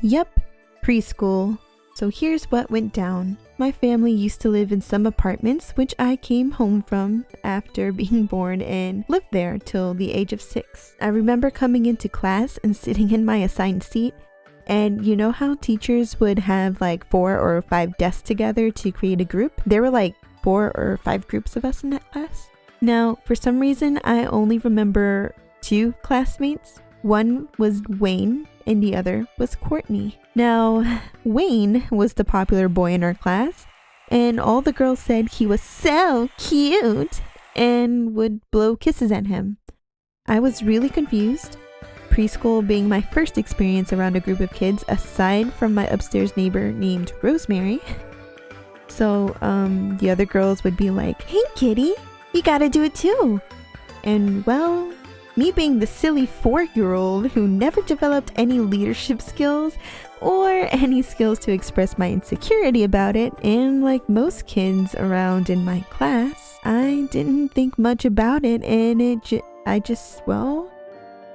Yep, preschool. So here's what went down. My family used to live in some apartments, which I came home from after being born and lived there till the age of 6. I remember coming into class and sitting in my assigned seat. And you know how teachers would have like 4 or 5 desks together to create a group? There were like 4 or 5 groups of us in that class. Now, for some reason, I only remember 2 classmates. One was Wayne and the other was Courtney. Now, Wayne was the popular boy in our class, and all the girls said he was so cute and would blow kisses at him. I was really confused. Preschool being my first experience around a group of kids aside from my upstairs neighbor named Rosemary. So, the other girls would be like, "Hey kitty, you gotta do it too." And well, me being the silly 4-year-old who never developed any leadership skills or any skills to express my insecurity about it, and like most kids around in my class, I didn't think much about it, and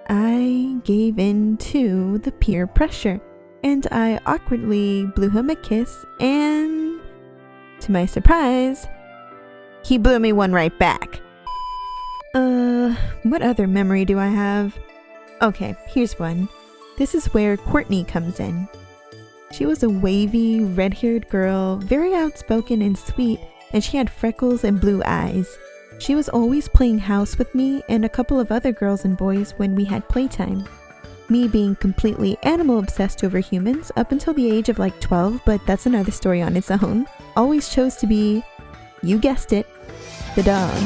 I gave in to the peer pressure, and I awkwardly blew him a kiss, and to my surprise, he blew me one right back. What other memory do I have? Okay, here's one. This is where Courtney comes in. She was a wavy, red-haired girl, very outspoken and sweet, and she had freckles and blue eyes. She was always playing house with me and a couple of other girls and boys when we had playtime. Me being completely animal obsessed over humans up until the age of like 12, but that's another story on its own, always chose to be, you guessed it, the dog.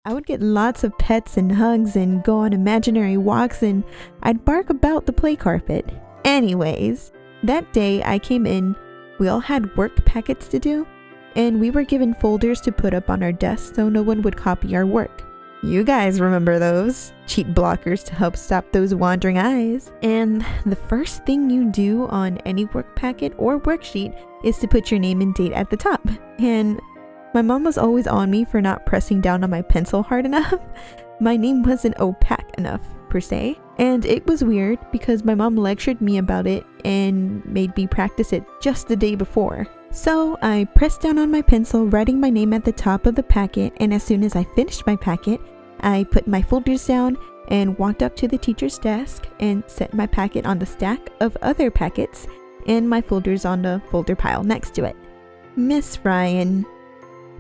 I would get lots of pets and hugs and go on imaginary walks, and I'd bark about the play carpet. Anyways, that day I came in, we all had work packets to do, and we were given folders to put up on our desks so no one would copy our work. You guys remember those cheat blockers to help stop those wandering eyes. And the first thing you do on any work packet or worksheet is to put your name and date at the top. And my mom was always on me for not pressing down on my pencil hard enough. My name wasn't opaque enough, per se. And it was weird because my mom lectured me about it and made me practice it just the day before. So I pressed down on my pencil, writing my name at the top of the packet, and as soon as I finished my packet, I put my folders down and walked up to the teacher's desk and set my packet on the stack of other packets and my folders on the folder pile next to it. Miss Ryan,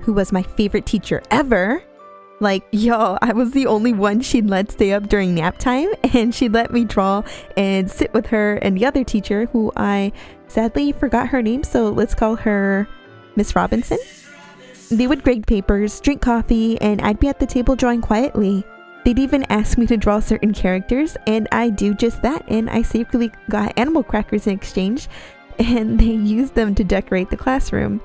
who was my favorite teacher ever, like, y'all, I was the only one she'd let stay up during nap time, and she'd let me draw and sit with her and the other teacher, who I sadly forgot her name, so let's call her Miss Robinson. They would grade papers, drink coffee, and I'd be at the table drawing quietly. They'd even ask me to draw certain characters, and I do just that, and I secretly got animal crackers in exchange, and they used them to decorate the classroom.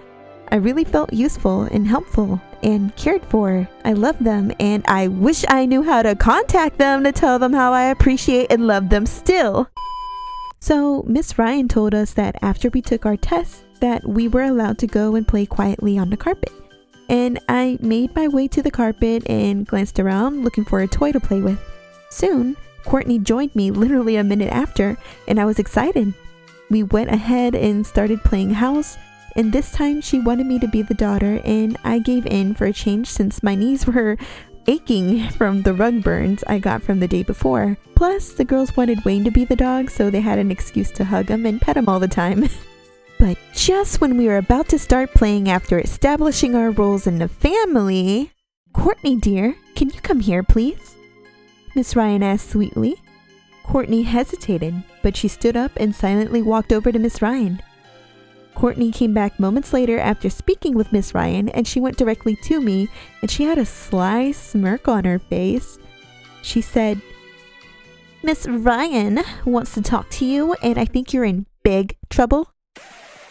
I really felt useful and helpful and cared for. I loved them, and I wish I knew how to contact them to tell them how I appreciate and love them still. So Miss Ryan told us that after we took our tests that we were allowed to go and play quietly on the carpet. And I made my way to the carpet and glanced around looking for a toy to play with. Soon, Courtney joined me literally a minute after, and I was excited. We went ahead and started playing house, and this time she wanted me to be the daughter, and I gave in for a change since my knees were aching from the rug burns I got from the day before. Plus, the girls wanted Wayne to be the dog, so they had an excuse to hug him and pet him all the time. But just when we were about to start playing after establishing our roles in the family, "Courtney dear, can you come here please?" Miss Ryan asked sweetly. Courtney hesitated, but she stood up and silently walked over to Miss Ryan. Courtney came back moments later after speaking with Miss Ryan, and she went directly to me, and she had a sly smirk on her face. She said, "Miss Ryan wants to talk to you, and I think you're in big trouble."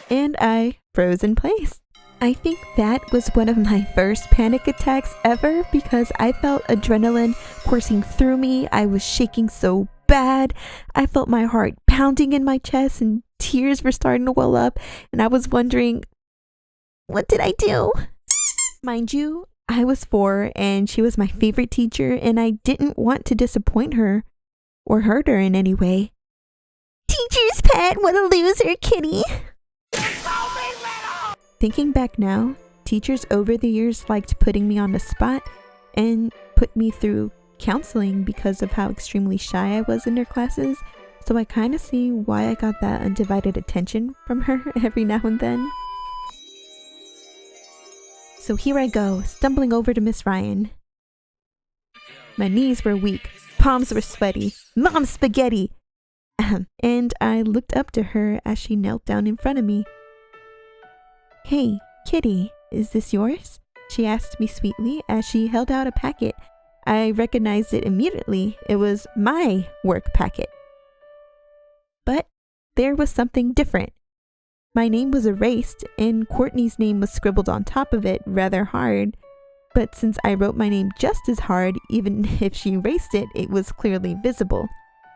And I froze in place. I think that was one of my first panic attacks ever because I felt adrenaline coursing through me. I was shaking so bad. I felt my heart pounding in my chest and tears were starting to well up, and I was wondering, what did I do? Mind you, I was 4 and she was my favorite teacher, and I didn't want to disappoint her or hurt her in any way. Teacher's pet, what a loser, kitty! Thinking back now, teachers over the years liked putting me on the spot and put me through counseling because of how extremely shy I was in their classes, so I kind of see why I got that undivided attention from her every now and then. So here I go, stumbling over to Miss Ryan. My knees were weak, palms were sweaty, mom's spaghetti! And I looked up to her as she knelt down in front of me. Hey, kitty, is this yours? She asked me sweetly as she held out a packet. I recognized it immediately. It was my work packet. But there was something different. My name was erased, and Courtney's name was scribbled on top of it rather hard. But since I wrote my name just as hard, even if she erased it, it was clearly visible.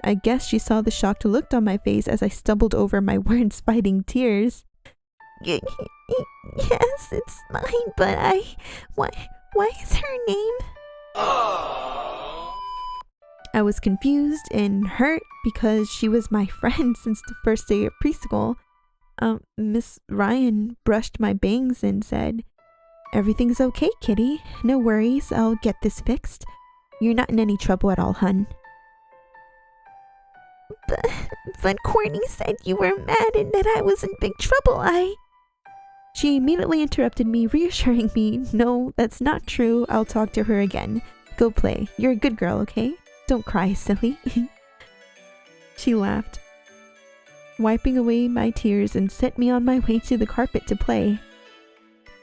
I guess she saw the shocked look on my face as I stumbled over my words fighting tears. Yes, it's mine, but why is her name? I was confused and hurt because she was my friend since the first day of preschool. Miss Ryan brushed my bangs and said, "Everything's okay, kitty. No worries, I'll get this fixed. You're not in any trouble at all, hun." But Courtney said you were mad and that I was in big trouble. She immediately interrupted me, reassuring me, "No, that's not true. I'll talk to her again. Go play. You're a good girl, okay? Don't cry, silly." She laughed, wiping away my tears, and sent me on my way to the carpet to play.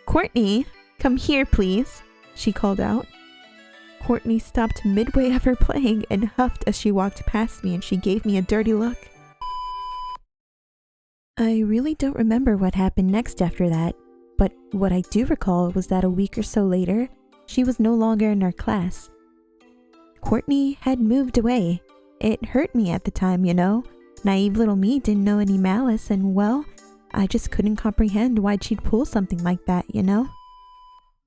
"Courtney, come here, please," she called out. Courtney stopped midway of her playing and huffed as she walked past me, and she gave me a dirty look. I really don't remember what happened next after that, but what I do recall was that a week or so later, she was no longer in our class. Courtney had moved away. It hurt me at the time, you know. Naive little me didn't know any malice, and well, I just couldn't comprehend why she'd pull something like that, you know?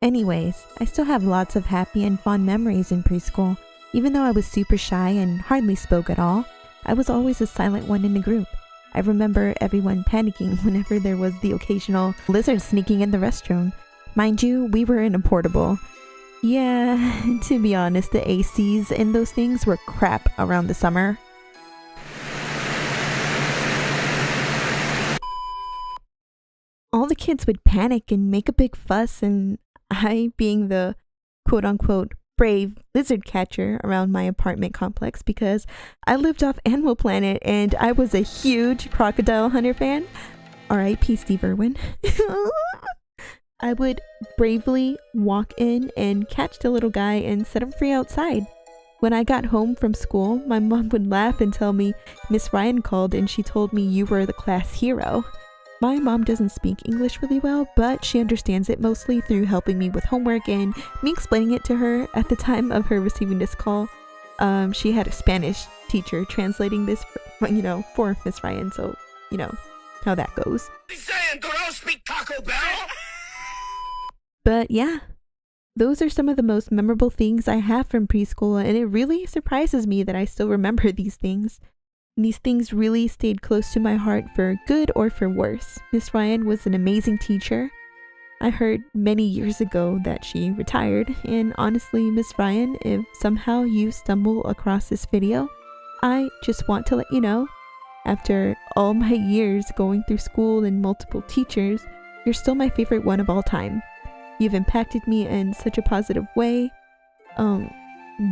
Anyways, I still have lots of happy and fond memories in preschool. Even though I was super shy and hardly spoke at all, I was always a silent one in the group. I remember everyone panicking whenever there was the occasional lizard sneaking in the restroom. Mind you, we were in a portable. Yeah, to be honest, the ACs in those things were crap around the summer. All the kids would panic and make a big fuss, and I, being the quote-unquote brave lizard catcher around my apartment complex because I lived off Animal Planet and I was a huge Crocodile Hunter fan. R.I.P. Steve Irwin. I would bravely walk in and catch the little guy and set him free outside. When I got home from school, my mom would laugh and tell me Miss Ryan called and she told me you were the class hero. My mom doesn't speak English really well, but she understands it mostly through helping me with homework and me explaining it to her. At the time of her receiving this call, she had a Spanish teacher translating this for Miss Ryan, so you know how that goes. Saying, don't speak Taco Bell. But yeah, those are some of the most memorable things I have from preschool, and it really surprises me that I still remember these things. These things really stayed close to my heart for good or for worse. Miss Ryan was an amazing teacher. I heard many years ago that she retired, and honestly, Miss Ryan, if somehow you stumble across this video, I just want to let you know, after all my years going through school and multiple teachers, you're still my favorite one of all time. You've impacted me in such a positive way.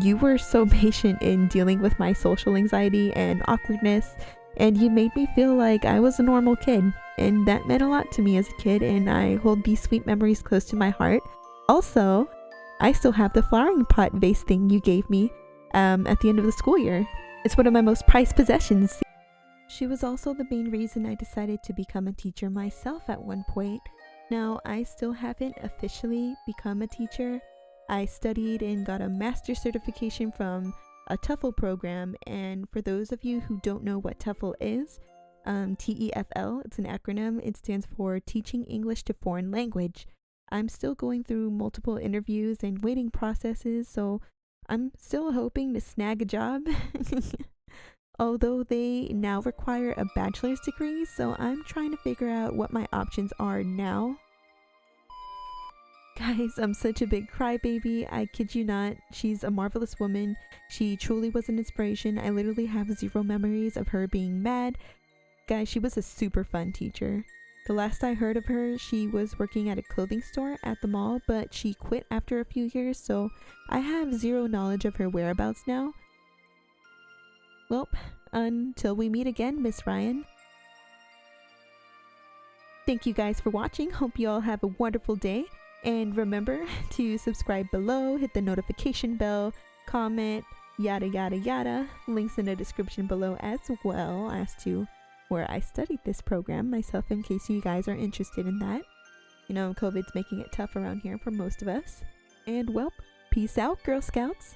You were so patient in dealing with my social anxiety and awkwardness, and you made me feel like I was a normal kid, and that meant a lot to me as a kid, and I hold these sweet memories close to my heart. Also, I still have the flowering pot vase thing you gave me at the end of the school year. It's one of my most prized possessions. She was also the main reason I decided to become a teacher myself at one point. Now, I still haven't officially become a teacher. I studied and got a master's certification from a TEFL program, and for those of you who don't know what TEFL is, TEFL, it's an acronym. It stands for Teaching English to Foreign Language. I'm still going through multiple interviews and waiting processes, so I'm still hoping to snag a job. Although they now require a bachelor's degree, so I'm trying to figure out what my options are now. Guys, I'm such a big crybaby. I kid you not. She's a marvelous woman. She truly was an inspiration. I literally have zero memories of her being mad. Guys, she was a super fun teacher. The last I heard of her, she was working at a clothing store at the mall, but she quit after a few years, so I have zero knowledge of her whereabouts now. Well, until we meet again, Miss Ryan. Thank you guys for watching. Hope you all have a wonderful day. And remember to subscribe below, hit the notification bell, comment, yada yada yada. Links in the description below as well as to where I studied this program myself in case you guys are interested in that. You know, COVID's making it tough around here for most of us. And well, peace out, Girl Scouts.